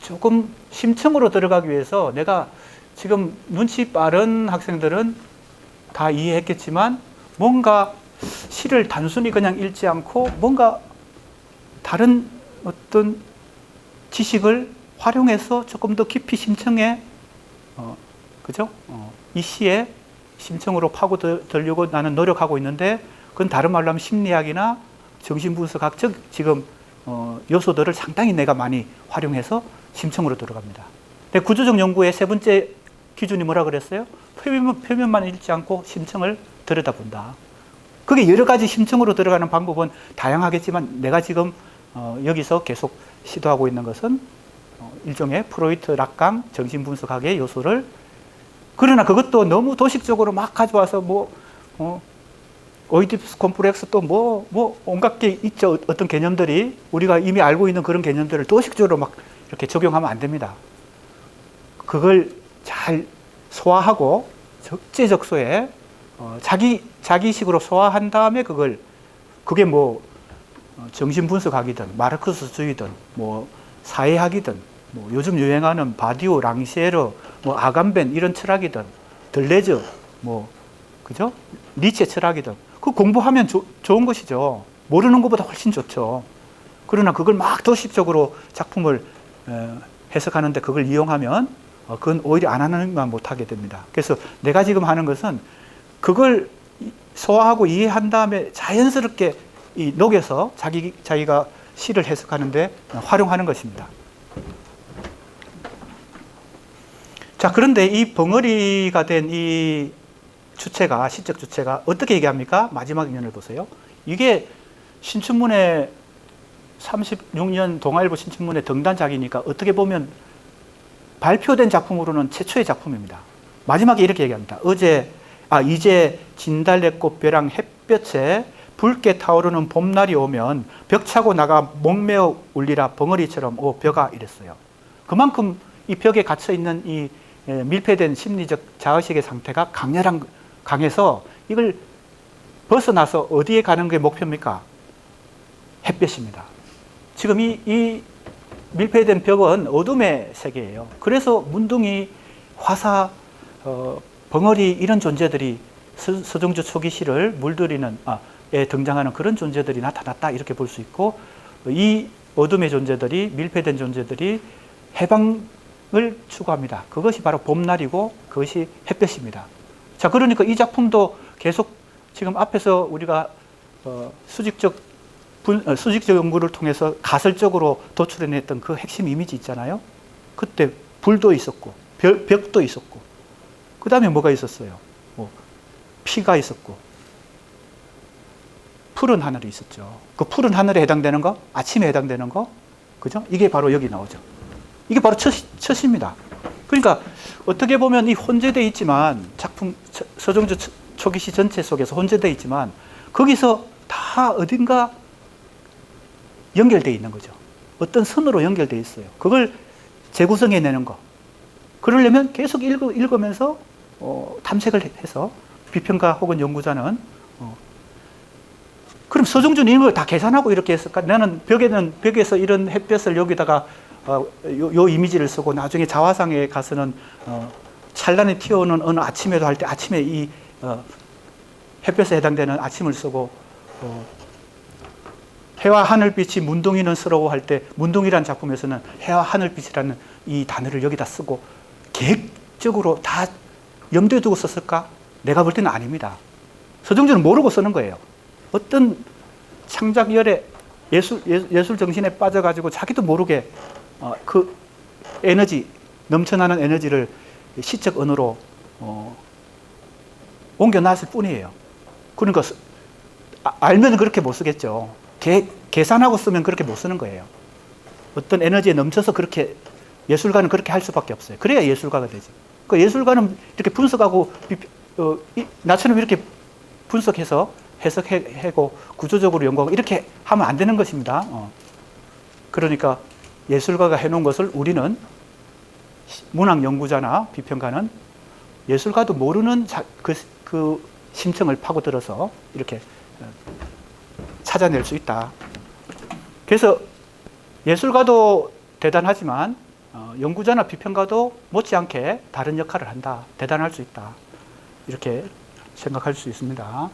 Speaker 1: 조금 심층으로 들어가기 위해서 내가 지금 눈치 빠른 학생들은 다 이해했겠지만 뭔가 시를 단순히 그냥 읽지 않고 뭔가 다른 어떤 지식을 활용해서 조금 더 깊이 심층에 그죠? 이 시의 심층으로 파고들려고 나는 노력하고 있는데 그건 다른 말로 하면 심리학이나 정신분석학적 지금 요소들을 상당히 내가 많이 활용해서 심층으로 들어갑니다. 근데 구조적 연구의 세 번째 기준이 뭐라 그랬어요? 표면만 읽지 않고 심층을 들여다본다. 그게 여러 가지 심층으로 들어가는 방법은 다양하겠지만 내가 지금 여기서 계속 시도하고 있는 것은 일종의 프로이트, 락강, 정신분석학의 요소를 그러나 그것도 너무 도식적으로 막 가져와서 오이디푸스 콤플렉스 또 온갖 게 있죠. 어떤 개념들이 우리가 이미 알고 있는 그런 개념들을 도식적으로 막 이렇게 적용하면 안 됩니다. 그걸 잘 소화하고 적재적소에 자기식으로 소화한 다음에 그게 정신분석학이든 마르크스주의든 사회학이든 요즘 유행하는 바디오, 랑시에르, 아감벤 이런 철학이든 들레즈, 그죠? 니체 철학이든 그 공부하면 좋은 것이죠. 모르는 것보다 훨씬 좋죠. 그러나 그걸 막 도식적으로 작품을 해석하는데 그걸 이용하면 그건 오히려 안 하는 것만 못하게 됩니다. 그래서 내가 지금 하는 것은 그걸 소화하고 이해한 다음에 자연스럽게 녹여서 자기가 시를 해석하는데 활용하는 것입니다. 자, 그런데 이 벙어리가 된 이 주체가, 시적 주체가 어떻게 얘기합니까? 마지막 면을 보세요. 이게 신춘문예 36년 동아일보 신춘문예 등단작이니까 어떻게 보면 발표된 작품으로는 최초의 작품입니다. 마지막에 이렇게 얘기합니다. 이제 진달래꽃 벼랑 햇볕에 붉게 타오르는 봄날이 오면 벽 차고 나가 목매어 울리라 벙어리처럼 오 벽아 이랬어요. 그만큼 이 벽에 갇혀있는 이 밀폐된 심리적 자의식의 상태가 강해서 이걸 벗어나서 어디에 가는 게 목표입니까? 햇볕입니다. 지금 이 밀폐된 벽은 어둠의 세계예요. 그래서 문둥이, 화사, 벙어리 이런 존재들이 서정주 초기 시를 물들이는 에 등장하는 그런 존재들이 나타났다 이렇게 볼 수 있고 이 어둠의 존재들이 밀폐된 존재들이 해방을 추구합니다. 그것이 바로 봄날이고 그것이 햇볕입니다. 자, 그러니까 이 작품도 계속 지금 앞에서 우리가 수직적 연구를 통해서 가설적으로 도출해냈던 그 핵심 이미지 있잖아요. 그때 불도 있었고 벽도 있었고 그 다음에 뭐가 있었어요? 피가 있었고 푸른 하늘이 있었죠. 그 푸른 하늘에 해당되는 거, 아침에 해당되는 거, 그죠? 이게 바로 여기 나오죠. 이게 바로 첫입니다. 그러니까 어떻게 보면 이 혼재되어 있지만 작품 서정주 초기시 전체 속에서 혼재되어 있지만 거기서 다 어딘가 연결되어 있는 거죠. 어떤 선으로 연결되어 있어요. 그걸 재구성해내는 거. 그러려면 계속 읽으면서 탐색을 해서 비평가 혹은 연구자는 그럼 서정주는 이런 걸 다 계산하고 이렇게 했을까? 나는 벽에서 이런 햇볕을 여기다가 요 이미지를 쓰고 나중에 자화상에 가서는 찬란히 튀어오는 어느 아침에도 할 때 아침에 이 햇볕에 해당되는 아침을 쓰고 해와 하늘빛이 문둥이는 스러워 할 때 문둥이라는 작품에서는 해와 하늘빛이라는 이 단어를 여기다 쓰고 계획적으로 다 염두에 두고 썼을까? 내가 볼 때는 아닙니다. 서정주는 모르고 쓰는 거예요. 어떤 창작열의 예술 정신에 빠져가지고 자기도 모르게 그 에너지, 넘쳐나는 에너지를 시적 언어로 옮겨놨을 뿐이에요. 그러니까 알면 그렇게 못 쓰겠죠. 계산하고 쓰면 그렇게 못 쓰는 거예요. 어떤 에너지에 넘쳐서 그렇게 예술가는 그렇게 할 수밖에 없어요. 그래야 예술가가 되지. 그 예술가는 이렇게 분석하고 나처럼 이렇게 분석해서 해석하고 구조적으로 연구하고 이렇게 하면 안 되는 것입니다. 그러니까 예술가가 해놓은 것을 우리는 문학 연구자나 비평가는 예술가도 모르는 그 심층을 파고들어서 이렇게 찾아낼 수 있다. 그래서 예술가도 대단하지만 연구자나 비평가도 못지않게 다른 역할을 한다. 대단할 수 있다. 이렇게 생각할 수 있습니다.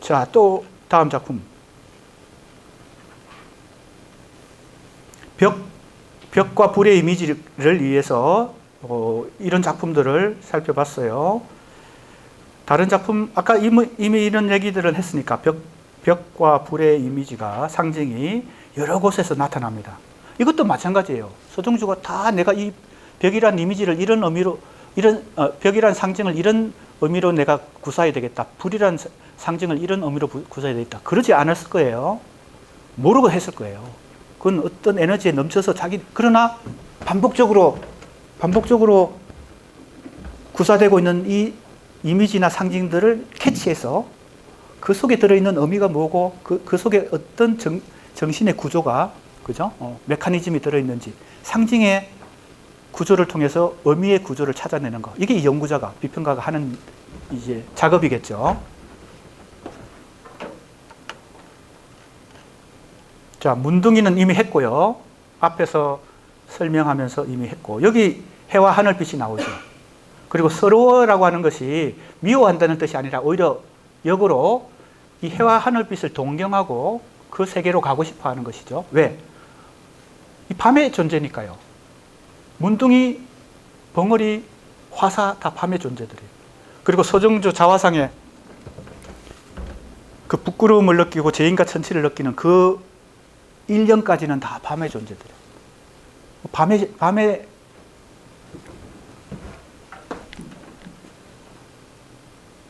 Speaker 1: 자, 또 다음 작품. 벽과 불의 이미지를 위해서 이런 작품들을 살펴봤어요. 다른 작품, 아까 이미 이런 얘기들은 했으니까 벽과 불의 이미지가 상징이 여러 곳에서 나타납니다. 이것도 마찬가지예요. 서정주가 다 내가 이 벽이란 이미지를 이런 의미로, 벽이란 상징을 이런 의미로 내가 구사해야 되겠다. 불이란 상징을 이런 의미로 구사해야 되겠다. 그러지 않았을 거예요. 모르고 했을 거예요. 그건 어떤 에너지에 넘쳐서 그러나 반복적으로 구사되고 있는 이 이미지나 상징들을 캐치해서 그 속에 들어있는 의미가 뭐고 그 속에 어떤 정신의 구조가, 그죠? 메커니즘이 들어있는지, 상징의 구조를 통해서 의미의 구조를 찾아내는 거. 이게 연구자가, 비평가가 하는 이제 작업이겠죠. 자, 문둥이는 이미 했고요. 앞에서 설명하면서 이미 했고, 여기 해와 하늘빛이 나오죠. 그리고 서러워라고 하는 것이 미워한다는 뜻이 아니라 오히려 역으로 이 해와 하늘빛을 동경하고 그 세계로 가고 싶어 하는 것이죠. 왜? 이 밤의 존재니까요. 문둥이, 벙어리, 화사 다 밤의 존재들이에요. 그리고 서정주 자화상에 그 부끄러움을 느끼고 죄인과 천치를 느끼는 그 일년까지는 다 밤의 존재들이에요. 밤에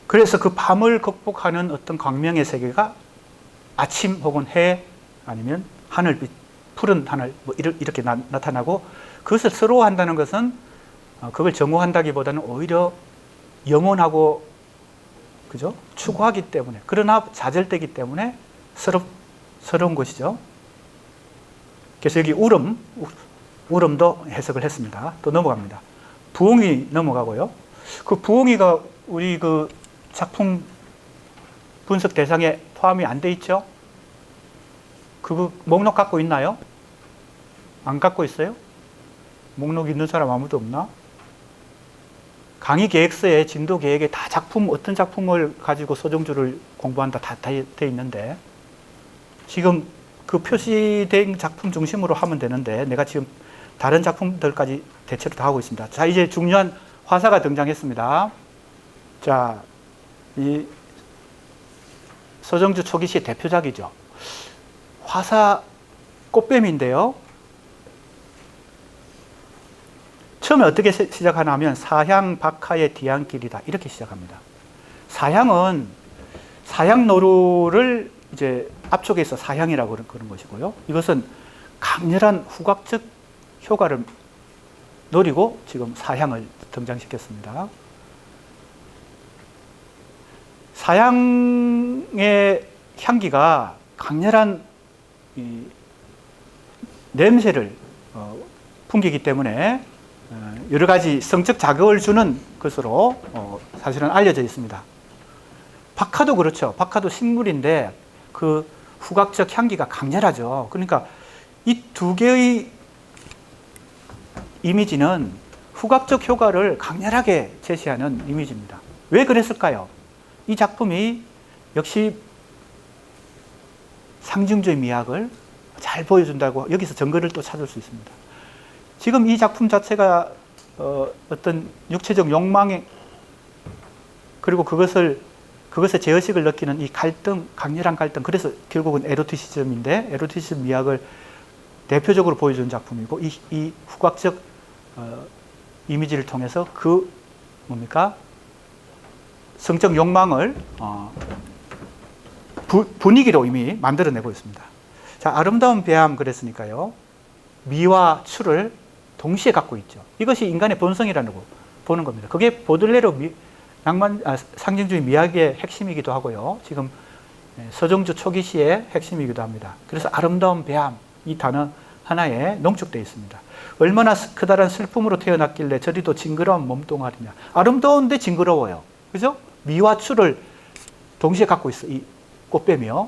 Speaker 1: 그래서 그 밤을 극복하는 어떤 광명의 세계가 아침 혹은 해 아니면 하늘빛, 푸른 하늘 뭐 이렇게 나타나고, 그것을 서러워한다는 것은 그걸 정오한다기보다는 오히려 염원하고, 그죠? 추구하기 때문에, 그러나 좌절되기 때문에 서러운 것이죠. 그래서 여기 울음도 해석을 했습니다. 또 넘어갑니다. 부엉이 넘어가고요. 그 부엉이가 우리 그 작품 분석 대상에 포함이 안 돼 있죠? 그거 목록 갖고 있나요? 안 갖고 있어요? 목록 있는 사람 아무도 없나? 강의 계획서에, 진도 계획에 다 어떤 작품을 가지고 서정주를 공부한다 다 돼 있는데, 지금 그 표시된 작품 중심으로 하면 되는데 내가 지금 다른 작품들까지 대체로 다 하고 있습니다. 자, 이제 중요한 화사가 등장했습니다. 자, 이 서정주 초기시의 대표작이죠. 화사 꽃뱀인데요. 처음에 어떻게 시작하냐면 사향 박하의 뒤안길이다 이렇게 시작합니다. 사향은 사향노루를 이제 앞쪽에서 사향이라고 그런 것이고요. 이것은 강렬한 후각적 효과를 노리고 지금 사향을 등장시켰습니다. 사향의 향기가 강렬한 이 냄새를 풍기기 때문에 여러 가지 성적 자극을 주는 것으로 사실은 알려져 있습니다. 박하도 그렇죠. 박하도 식물인데 그 후각적 향기가 강렬하죠. 그러니까 이 두 개의 이미지는 후각적 효과를 강렬하게 제시하는 이미지입니다. 왜 그랬을까요? 이 작품이 역시 상징주의 미학을 잘 보여준다고 여기서 증거를 또 찾을 수 있습니다. 지금 이 작품 자체가 어떤 육체적 욕망에, 그리고 그것의 제어식을 느끼는 이 갈등, 강렬한 갈등, 그래서 결국은 에로티시즘인데, 에로티시즘 미학을 대표적으로 보여준 작품이고, 이 후각적 이미지를 통해서 그 뭡니까? 성적 욕망을 분위기로 이미 만들어내고 있습니다. 자, 아름다운 배암 그랬으니까요. 미와 추를 동시에 갖고 있죠. 이것이 인간의 본성이라고 보는 겁니다. 그게 보들레르 상징주의 미학의 핵심이기도 하고요. 지금 서정주 초기 시의 핵심이기도 합니다. 그래서 아름다운 배암, 이 단어 하나에 농축되어 있습니다. 얼마나 크다란 슬픔으로 태어났길래 저리도 징그러운 몸뚱아리냐. 아름다운데 징그러워요. 그죠? 미와 추를 동시에 갖고 있어, 이 꽃뱀이요.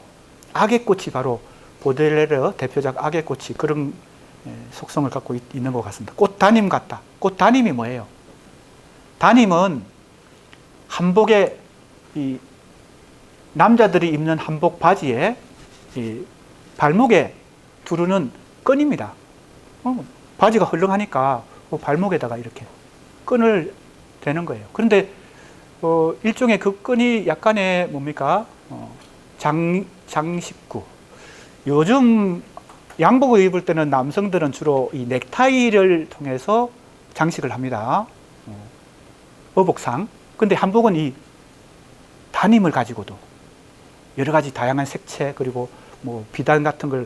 Speaker 1: 악의 꽃이 바로 보들레르 대표작 악의 꽃이 그런 속성을 갖고 있는 것 같습니다. 꽃다님 같다. 꽃다님이 뭐예요? 다님은 한복에, 이 남자들이 입는 한복 바지에 이 발목에 두르는 끈입니다. 바지가 헐렁하니까 발목에다가 이렇게 끈을 대는 거예요. 그런데 일종의 그 끈이 약간의 뭡니까? 장식구. 요즘 양복을 입을 때는 남성들은 주로 이 넥타이를 통해서 장식을 합니다. 어복상. 근데 한복은 이 다님을 가지고도 여러 가지 다양한 색채 그리고 뭐 비단 같은 걸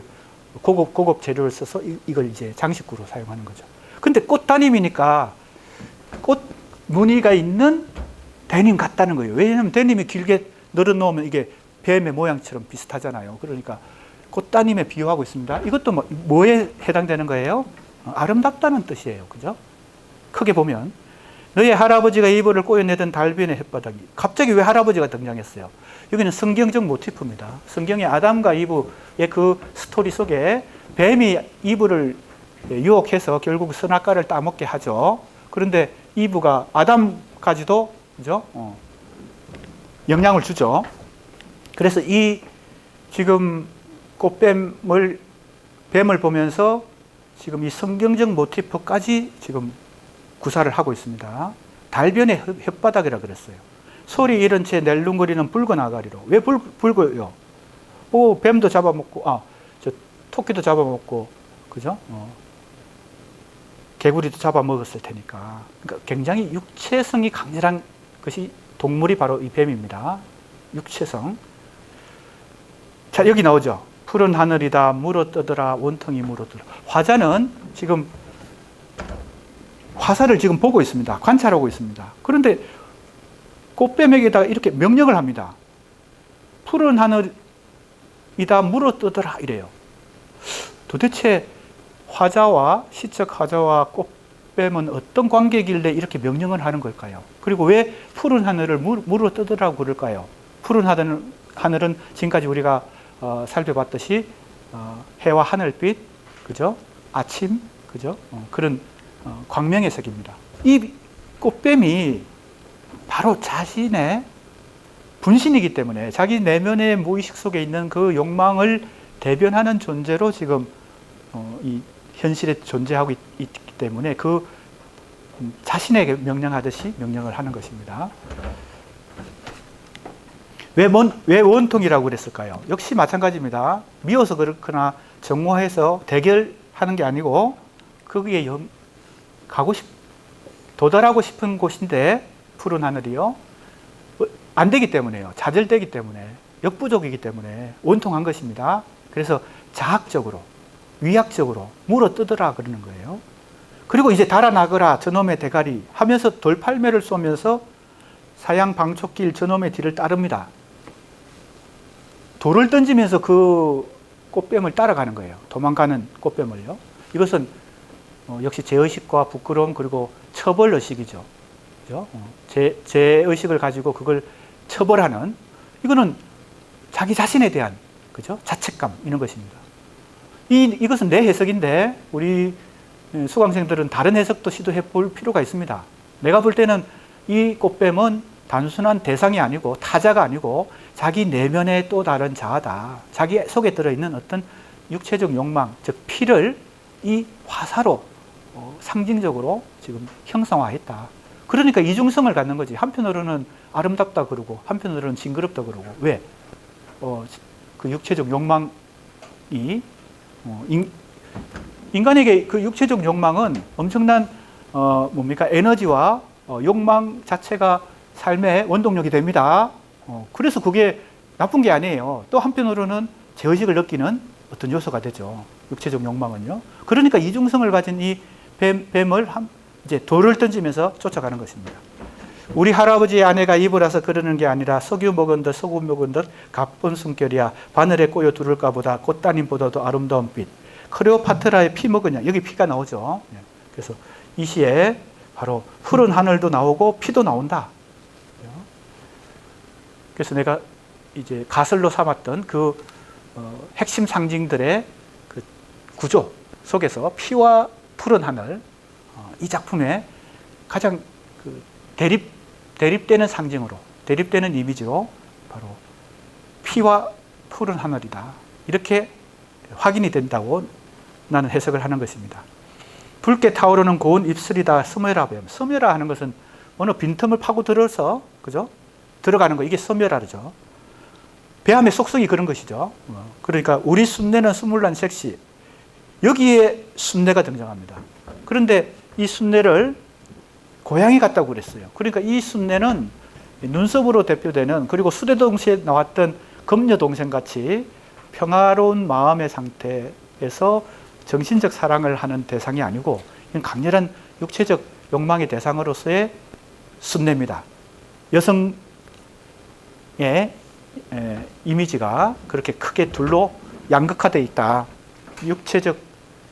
Speaker 1: 고급 재료를 써서 이걸 이제 장식구로 사용하는 거죠. 근데 꽃다님이니까 꽃 무늬가 있는 데님 같다는 거예요. 왜냐하면 데님이 길게 늘어놓으면 이게 뱀의 모양처럼 비슷하잖아요. 그러니까 꽃다님에 비유하고 있습니다. 이것도 뭐에 해당되는 거예요? 아름답다는 뜻이에요. 그죠? 크게 보면 너의 할아버지가 이불을 꼬여내던 달변의 햇바닥이. 갑자기 왜 할아버지가 등장했어요? 여기는 성경적 모티프입니다. 성경의 아담과 이브의 그 스토리 속에 뱀이 이브를 유혹해서 결국 선악과를 따먹게 하죠. 그런데 이브가 아담까지도 그죠? 영향을 주죠. 그래서 이 지금 뱀을 보면서 지금 이 성경적 모티프까지 지금 구사를 하고 있습니다. 달변의 혓바닥이라 그랬어요. 소리 잃은 채 낼름거리는 붉은 아가리로. 왜 붉어요? 뱀도 잡아먹고, 저 토끼도 잡아먹고, 그죠? 개구리도 잡아먹었을 테니까. 그러니까 굉장히 육체성이 강렬한 것이 동물이 바로 이 뱀입니다. 육체성. 자, 여기 나오죠. 푸른 하늘이다 물어떠더라 원통이 물어떠더라. 화자는 지금 화살을 지금 보고 있습니다. 관찰하고 있습니다. 그런데 꽃뱀에게다가 이렇게 명령을 합니다. 푸른 하늘이다 물어떠더라 이래요. 도대체 화자와 시적 화자와 꽃뱀은 어떤 관계길래 이렇게 명령을 하는 걸까요? 그리고 왜 푸른 하늘을 물어떠더라고 그럴까요? 푸른 하늘은 지금까지 우리가 살펴봤듯이 해와 하늘빛, 그죠? 아침, 그죠? 그런 광명의 색입니다. 이 꽃뱀이 바로 자신의 분신이기 때문에 자기 내면의 무의식 속에 있는 그 욕망을 대변하는 존재로 지금 이 현실에 존재하고 있기 때문에 그 자신에게 명령하듯이 명령을 하는 것입니다. 왜 원통이라고 그랬을까요? 역시 마찬가지입니다. 미워서 그렇거나 정오해서 대결하는 게 아니고 거기에 도달하고 싶은 곳인데 푸른 하늘이요. 안 되기 때문에요. 좌절되기 때문에, 역부족이기 때문에 원통한 것입니다. 그래서 자학적으로, 위약적으로 물어뜯으라 그러는 거예요. 그리고 이제 달아나거라 저놈의 대가리 하면서 돌팔매를 쏘면서 사양 방촉길 저놈의 뒤를 따릅니다. 돌을 던지면서 그 꽃뱀을 따라가는 거예요. 도망가는 꽃뱀을요. 이것은 역시 제의식과 부끄러움 그리고 처벌의식이죠. 그죠? 제의식을 가지고 그걸 처벌하는, 이거는 자기 자신에 대한, 그죠? 자책감, 이런 것입니다. 이것은 내 해석인데, 우리 수강생들은 다른 해석도 시도해 볼 필요가 있습니다. 내가 볼 때는 이 꽃뱀은 단순한 대상이 아니고, 타자가 아니고, 자기 내면의 또 다른 자아다. 자기 속에 들어있는 어떤 육체적 욕망, 즉, 피를 이 화사로 상징적으로 지금 형상화했다. 그러니까 이중성을 갖는 거지. 한편으로는 아름답다 그러고 한편으로는 징그럽다 그러고. 왜? 그 육체적 욕망이 인간에게 그 육체적 욕망은 엄청난 에너지와 욕망 자체가 삶의 원동력이 됩니다. 그래서 그게 나쁜 게 아니에요. 또 한편으로는 제의식을 느끼는 어떤 요소가 되죠. 육체적 욕망은요. 그러니까 이중성을 가진 이 뱀을 이제 돌을 던지면서 쫓아가는 것입니다. 우리 할아버지의 아내가 입으라서 그러는 게 아니라 석유 먹은 듯 소금 먹은 듯 가쁜 숨결이야 바늘에 꼬여 두를까 보다 꽃따님보다도 아름다운 빛 클레오파트라의 피 먹으냐 여기 피가 나오죠. 그래서 이 시에 바로 푸른 하늘도 나오고 피도 나온다. 그래서 내가 이제 가설로 삼았던 그 핵심 상징들의 그 구조 속에서 피와 푸른 하늘 이 작품의 가장 그 대립되는 상징으로 대립되는 이미지로 바로 피와 푸른 하늘이다. 이렇게 확인이 된다고 나는 해석을 하는 것입니다. 붉게 타오르는 고운 입술이다. 섬여라 뱀. 섬여라 하는 것은 어느 빈틈을 파고 들어서 그죠? 들어가는 거 이게 섬여라죠. 배암의 속성이 그런 것이죠. 그러니까 우리 순례는 스물난 섹시 여기에 순례가 등장합니다. 그런데 이 순례를 고향에 갔다고 그랬어요. 그러니까 이 순례는 눈썹으로 대표되는 그리고 수레동시에 나왔던 금녀동생 같이 평화로운 마음의 상태에서 정신적 사랑을 하는 대상이 아니고 강렬한 육체적 욕망의 대상으로서의 순례입니다. 여성의 이미지가 그렇게 크게 둘로 양극화되어 있다. 육체적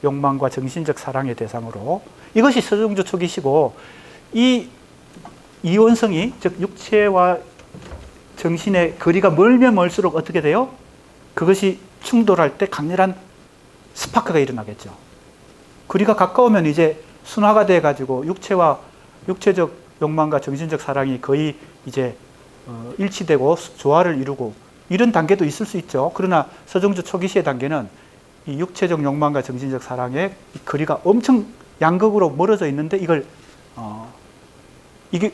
Speaker 1: 욕망과 정신적 사랑의 대상으로 이것이 서정주 초기시고 이 이원성이 즉 육체와 정신의 거리가 멀면 멀수록 어떻게 돼요? 그것이 충돌할 때 강렬한 스파크가 일어나겠죠. 거리가 가까우면 이제 순화가 돼 가지고 육체와 육체적 욕망과 정신적 사랑이 거의 이제 일치되고 조화를 이루고 이런 단계도 있을 수 있죠. 그러나 서정주 초기시의 단계는 이 육체적 욕망과 정신적 사랑의 거리가 엄청 양극으로 멀어져 있는데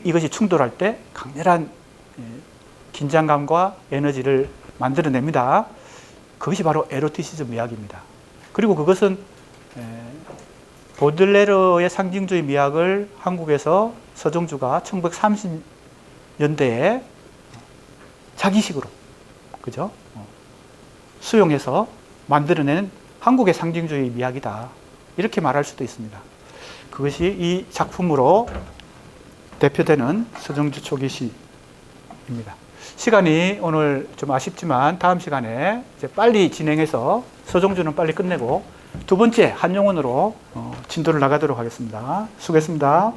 Speaker 1: 이것이 충돌할 때 강렬한 긴장감과 에너지를 만들어냅니다. 그것이 바로 에로티시즘 미학입니다. 그리고 그것은 보들레르의 상징주의 미학을 한국에서 서정주가 1930년대에 자기식으로 그죠? 수용해서 만들어낸 한국의 상징주의 미학이다. 이렇게 말할 수도 있습니다. 그것이 이 작품으로 대표되는 서정주 초기 시입니다. 시간이 오늘 좀 아쉽지만 다음 시간에 이제 빨리 진행해서 서정주는 빨리 끝내고 두 번째 한용운으로 진도를 나가도록 하겠습니다. 수고했습니다.